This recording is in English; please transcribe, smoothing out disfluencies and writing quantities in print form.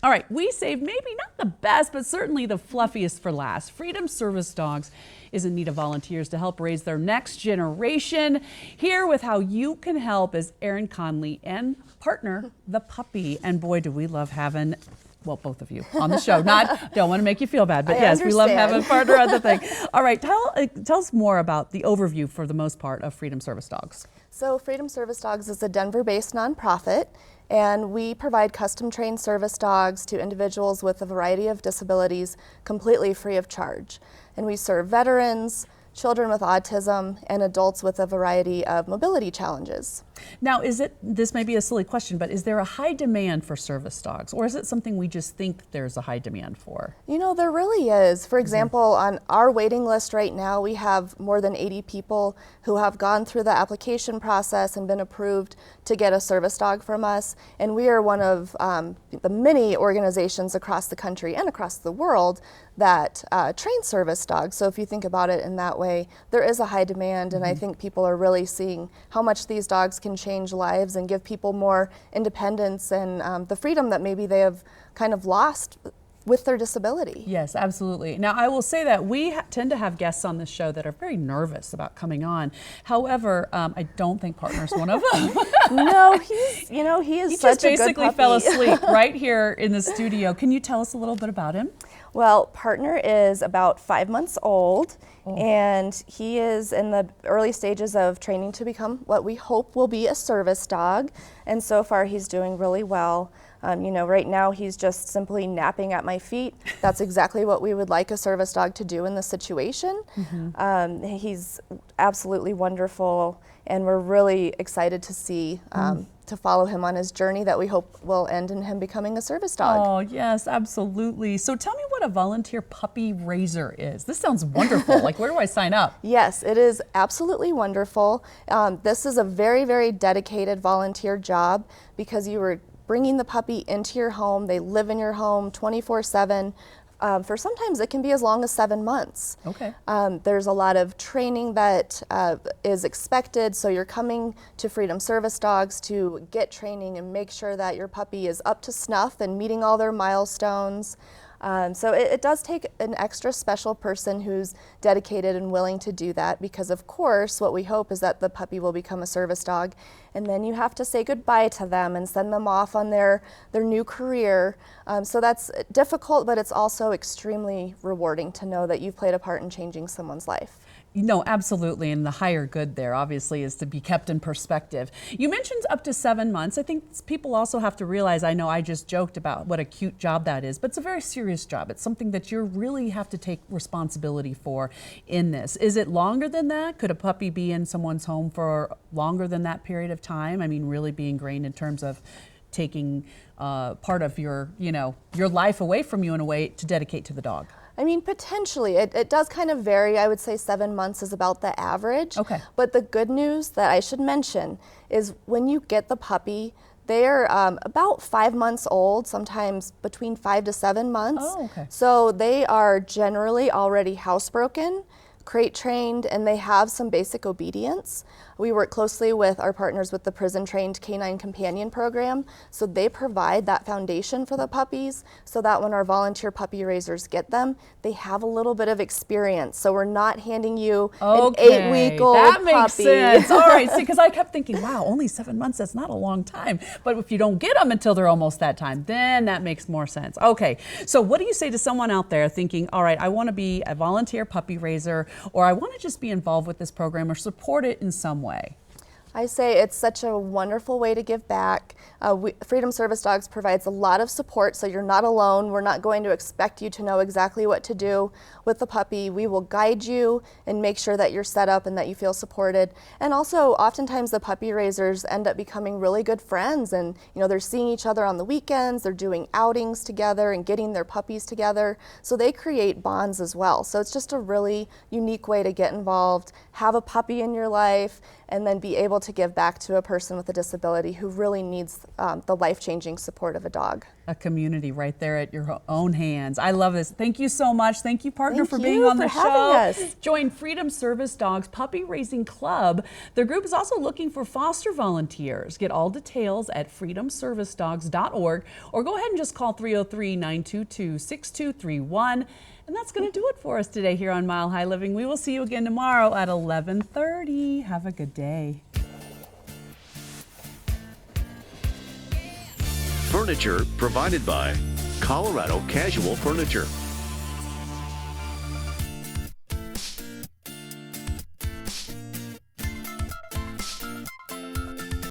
All right, we saved maybe not the best, but certainly the fluffiest for last. Freedom Service Dogs is in need of volunteers to help raise their next generation. Here with how you can help is Erin Conley and partner, the puppy. And boy, do we love having, well, both of you on the show. Don't want to make you feel bad, but yes, we love having a partner on the thing. All right, tell us more about the overview for the most part of Freedom Service Dogs. So Freedom Service Dogs is a Denver-based nonprofit, and we provide custom-trained service dogs to individuals with a variety of disabilities completely free of charge. And we serve veterans, children with autism, and adults with a variety of mobility challenges. Now, this may be a silly question, but is there a high demand for service dogs, or is it something we just think there's a high demand for? You know, there really is. For example, on our waiting list right now, we have more than 80 people who have gone through the application process and been approved to get a service dog from us. And we are one of the many organizations across the country and across the world that train service dogs. So if you think about it in that way, there is a high demand, and I think people are really seeing how much these dogs can change lives and give people more independence and the freedom that maybe they have kind of lost with their disability. Yes, absolutely. Now, I will say that we tend to have guests on this show that are very nervous about coming on. However, I don't think Partner's one of them. No, he is such a good puppy. He just basically fell asleep right here in the studio. Can you tell us a little bit about him? Well, Partner is about 5 months old, and he is in the early stages of training to become what we hope will be a service dog. And so far, he's doing really well. Right now he's just simply napping at my feet. That's exactly what we would like a service dog to do in this situation. He's absolutely wonderful, and we're really excited to see to follow him on his journey that we hope will end in him becoming a service dog. Oh, yes, absolutely. So tell me what a volunteer puppy raiser is. This sounds wonderful. Like, where do I sign up? Yes, it is absolutely wonderful. This is a very, very dedicated volunteer job because you were bringing the puppy into your home. They live in your home 24/7. For sometimes it can be as long as 7 months. Okay. There's a lot of training that is expected, so you're coming to Freedom Service Dogs to get training and make sure that your puppy is up to snuff and meeting all their milestones. So it does take an extra special person who's dedicated and willing to do that, because of course what we hope is that the puppy will become a service dog, and then you have to say goodbye to them and send them off on their new career. So that's difficult, but it's also extremely rewarding to know that you've played a part in changing someone's life. No, absolutely, and the higher good there obviously is to be kept in perspective. You mentioned up to 7 months. I think people also have to realize, I know I just joked about what a cute job that is, but it's a very serious job. It's something that you really have to take responsibility for in this. Is it longer than that? Could a puppy be in someone's home for longer than that period of time? I mean, really be ingrained in terms of taking part of your life away from you in a way to dedicate to the dog. I mean, potentially. It does kind of vary. I would say 7 months is about the average. Okay. But the good news that I should mention is when you get the puppy, they're about 5 months old, sometimes between 5 to 7 months. Oh, okay. So they are generally already housebroken, crate trained, and they have some basic obedience. We work closely with our partners with the Prison Trained Canine Companion Program, so they provide that foundation for the puppies so that when our volunteer puppy raisers get them, they have a little bit of experience. So we're not handing you an 8-week-old puppy. That makes sense. All right, see, because I kept thinking, wow, only 7 months, that's not a long time. But if you don't get them until they're almost that time, then that makes more sense. Okay, so what do you say to someone out there thinking, all right, I want to be a volunteer puppy raiser, or I want to just be involved with this program or support it in some way? I say it's such a wonderful way to give back. Freedom Service Dogs provides a lot of support, so you're not alone. We're not going to expect you to know exactly what to do with the puppy. We will guide you and make sure that you're set up and that you feel supported. And also, oftentimes the puppy raisers end up becoming really good friends, and they're seeing each other on the weekends, they're doing outings together and getting their puppies together. So they create bonds as well. So it's just a really unique way to get involved, have a puppy in your life, and then be able to give back to a person with a disability who really needs the life-changing support of a dog. A community right there at your own hands. I love this. Thank you so much. Thank you, partner, Thank for being you on the for having show. us. Join Freedom Service Dogs Puppy Raising Club. Their group is also looking for foster volunteers. Get all details at freedomservicedogs.org or go ahead and just call 303-922-6231. And that's going to do it for us today here on Mile High Living. We will see you again tomorrow at 11:30. Have a good day. Furniture provided by Colorado Casual Furniture.